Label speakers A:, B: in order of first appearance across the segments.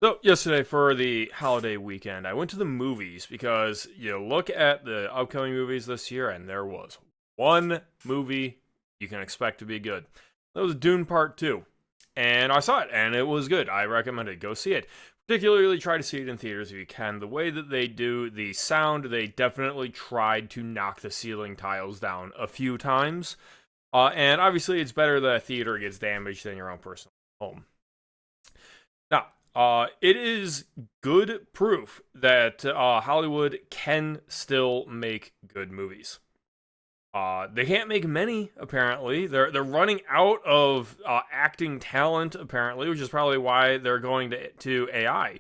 A: So, yesterday for the holiday weekend, I went to the movies because you look at the upcoming movies this year, and there was one movie you can expect to be good. That was Dune Part 2. And I saw it, and it was good. I recommend it. Go see it. Particularly try to see it in theaters if you can. The way that they do the sound, they definitely tried to knock the ceiling tiles down a few times. And obviously, it's better that a theater gets damaged than your own personal home. Now, it is good proof that Hollywood can still make good movies. They can't make many, apparently. They're running out of acting talent, apparently, which is probably why they're going to AI.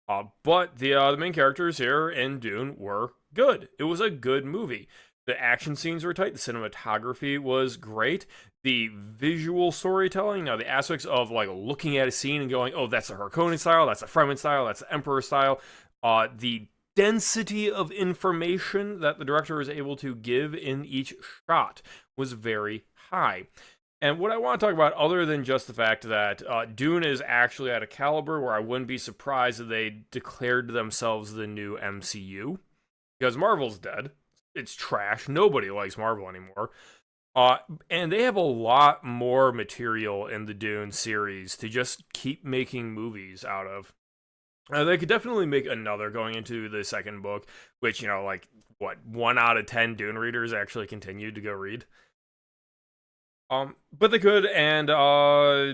A: But the main characters here in Dune were good. It was a good movie. The action scenes were tight. The cinematography was great. The visual storytelling, now the aspects of like looking at a scene and going, "Oh, that's a Harkonnen style. That's a Fremen style. That's the Emperor style." The density of information that the director was able to give in each shot was very high. And what I want to talk about, other than just the fact that Dune is actually at a caliber where I wouldn't be surprised if they declared themselves the new MCU, because Marvel's dead. It's trash. Nobody likes Marvel anymore. And they have a lot more material in the Dune series to just keep making movies out of. They could definitely make another going into the second book, which, like, what, 1 out of 10 Dune readers actually continued to go read. But they could, and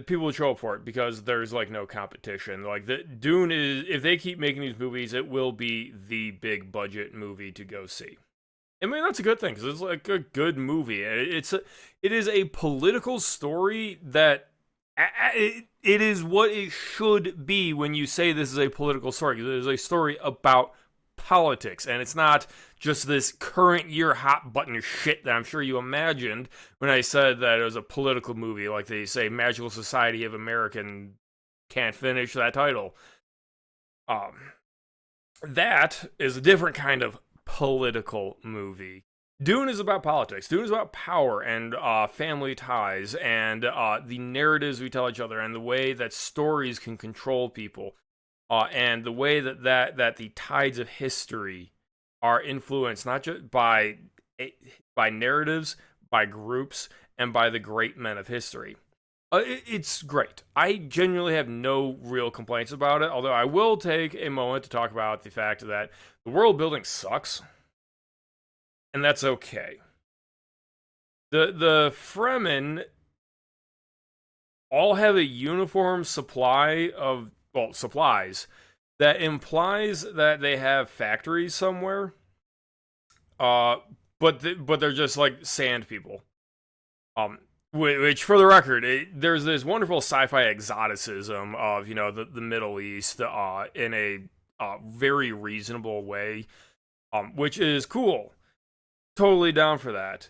A: people would show up for it because there's like no competition. Like the Dune is, if they keep making these movies, it will be the big budget movie to go see. I mean, that's a good thing because it's like a good movie. It is a political story that it is what it should be when you say this is a political story. It is a story about politics, and it's not just this current year hot button shit that I'm sure you imagined when I said that it was a political movie, like they say Magical Society of American can't finish that title. That is a different kind of political movie. Dune is about politics. Dune is about power and family ties and the narratives we tell each other and the way that stories can control people, and the way that the tides of history are influenced not just by narratives, by groups, and by the great men of history. It's great. I genuinely have no real complaints about it, although I will take a moment to talk about the fact that the world building sucks, and that's okay. The Fremen all have a uniform supply of, well, supplies that implies that they have factories somewhere. But they're just like sand people. Which, for the record, there's this wonderful sci-fi exoticism of the Middle East in a very reasonable way, which is cool. Totally down for that.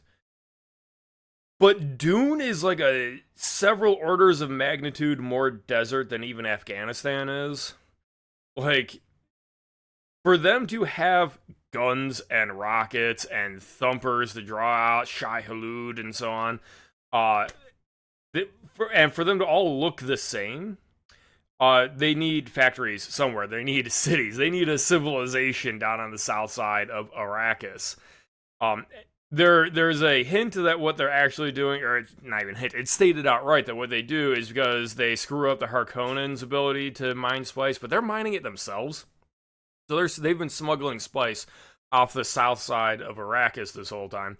A: But Dune is like a several orders of magnitude more desert than even Afghanistan is. Like, for them to have guns and rockets and thumpers to draw out Shai Hulud and so on, uh, and for them to all look the same, they need factories somewhere. They need cities. They need a civilization down on the south side of Arrakis. Um, there's a hint that what they're actually doing, or it's not even hint, it's stated outright that what they do is because they screw up the Harkonnens' ability to mine spice, but they're mining it themselves. So they've been smuggling spice off the south side of Arrakis this whole time.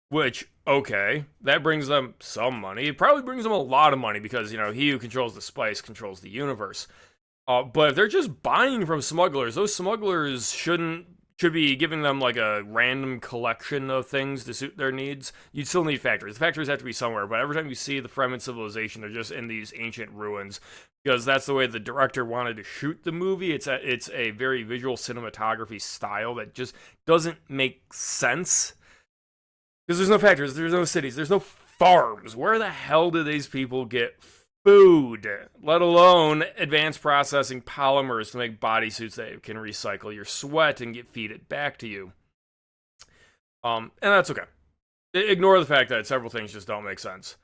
A: Which, okay, that brings them some money. It probably brings them a lot of money because, he who controls the spice controls the universe. But if they're just buying from smugglers, those smugglers should be giving them like a random collection of things to suit their needs. You'd still need factories. The factories have to be somewhere, but every time you see the Fremen civilization, they're just in these ancient ruins because that's the way the director wanted to shoot the movie. It's a very visual cinematography style that just doesn't make sense because there's no factories, there's no cities, there's no farms. Where the hell do these people get food, let alone advanced processing polymers to make bodysuits that can recycle your sweat and feed it back to you? And that's okay. Ignore the fact that several things just don't make sense.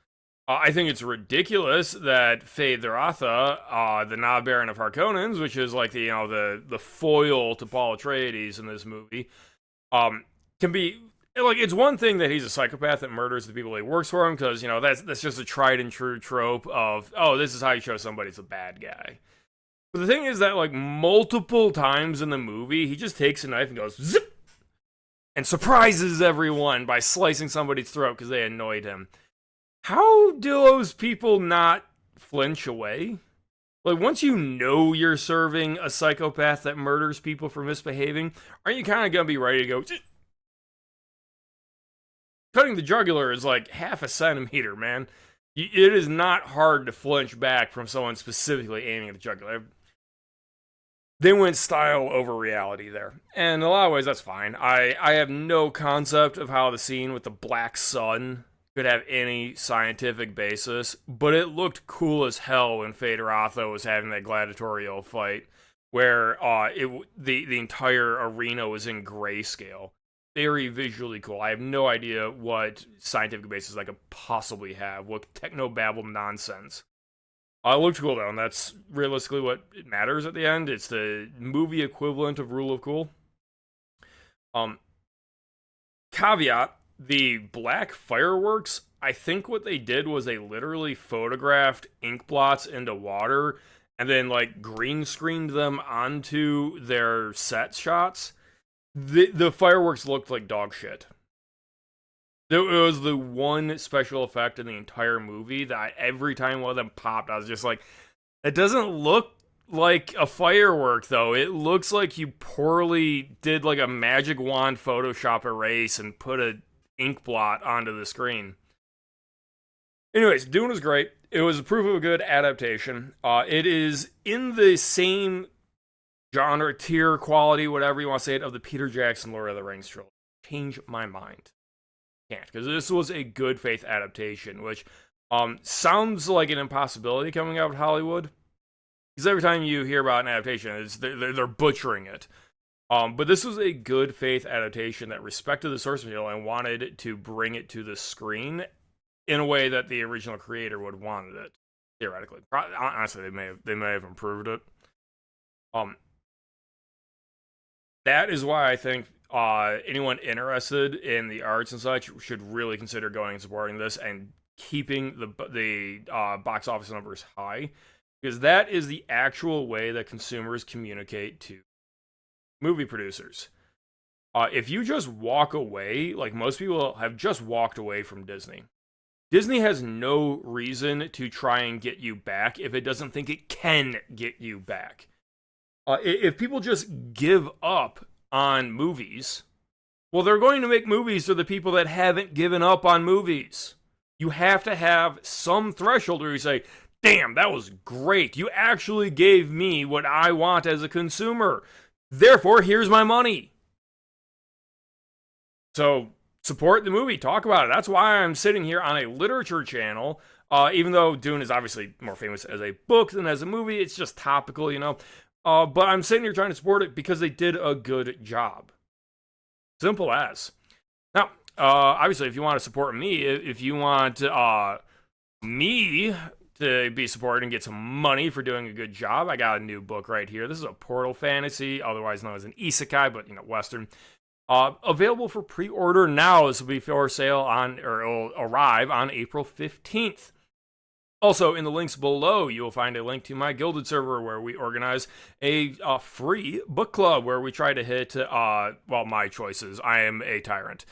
A: I think it's ridiculous that Feyd-Rautha, the Nob Baron of Harkonnens, which is like the foil to Paul Atreides in this movie, can be like, it's one thing that he's a psychopath that murders the people he works for him, because that's just a tried and true trope of, oh, this is how you show somebody's a bad guy. But the thing is that, like, multiple times in the movie, he just takes a knife and goes zip and surprises everyone by slicing somebody's throat because they annoyed him. How do those people not flinch away? Like, once you know you're serving a psychopath that murders people for misbehaving, aren't you kind of gonna be ready to go? Cutting the jugular is like half a centimeter, man. It is not hard to flinch back from someone specifically aiming at the jugular. They went style over reality there. And in a lot of ways, that's fine. I have no concept of how the scene with the black sun could have any scientific basis, but it looked cool as hell when Feyd-Rautha was having that gladiatorial fight, where the entire arena was in grayscale. Very visually cool. I have no idea what scientific basis I could possibly have. What technobabble nonsense. It looked cool though, and that's realistically what matters at the end. It's the movie equivalent of Rule of Cool. Caveat, the black fireworks, I think what they did was they literally photographed ink blots into water and then like green screened them onto their set shots. The fireworks looked like dog shit. It was the one special effect in the entire movie that every time one of them popped, I was just like, it doesn't look like a firework, though. It looks like you poorly did like a magic wand Photoshop erase and put an ink blot onto the screen. Anyways, Dune was great. It was a proof of a good adaptation. It is in the same genre, tier, quality, whatever you want to say it, of the Peter Jackson Lord of the Rings trilogy. Change my mind. Can't, because this was a good faith adaptation, which sounds like an impossibility coming out of Hollywood. Because every time you hear about an adaptation, they're butchering it. But this was a good faith adaptation that respected the source material and wanted to bring it to the screen in a way that the original creator would have wanted it. Theoretically, honestly, they may have improved it. That is why I think anyone interested in the arts and such should really consider going and supporting this and keeping the box office numbers high, because that is the actual way that consumers communicate to movie producers. If you just walk away, like most people have just walked away from Disney, Disney has no reason to try and get you back if it doesn't think it can get you back. If people just give up on movies, well, they're going to make movies for the people that haven't given up on movies. You have to have some threshold where you say, damn, that was great. You actually gave me what I want as a consumer. Therefore, here's my money. So, support the movie. Talk about it. That's why I'm sitting here on a literature channel. Even though Dune is obviously more famous as a book than as a movie, it's just topical, but I'm sitting here trying to support it because they did a good job. Simple as. Now, obviously, if you want to support me, if you want me to be supported and get some money for doing a good job, I got a new book right here. This is a portal fantasy, otherwise known as an isekai, but Western. Available for pre-order now. This will be for sale it'll arrive on April 15th. Also, in the links below, you will find a link to my Gilded server where we organize a free book club where we try to hit, my choices. I am a tyrant.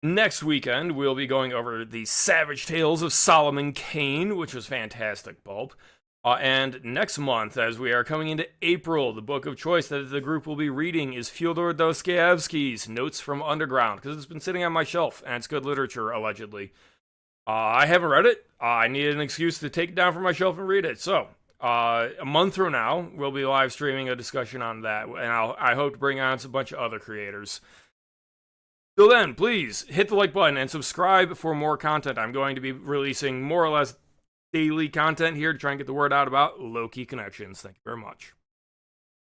A: Next weekend, we'll be going over the Savage Tales of Solomon Kane, which was fantastic pulp. And next month, as we are coming into April, the book of choice that the group will be reading is Fyodor Dostoevsky's Notes from Underground, because it's been sitting on my shelf, and it's good literature, allegedly. I haven't read it. I needed an excuse to take it down from my shelf and read it. So, a month from now, we'll be live streaming a discussion on that, and I hope to bring on a bunch of other creators. Till then, please hit the like button and subscribe for more content. I'm going to be releasing more or less daily content here to try and get the word out about Low-Key Connections. Thank you very much.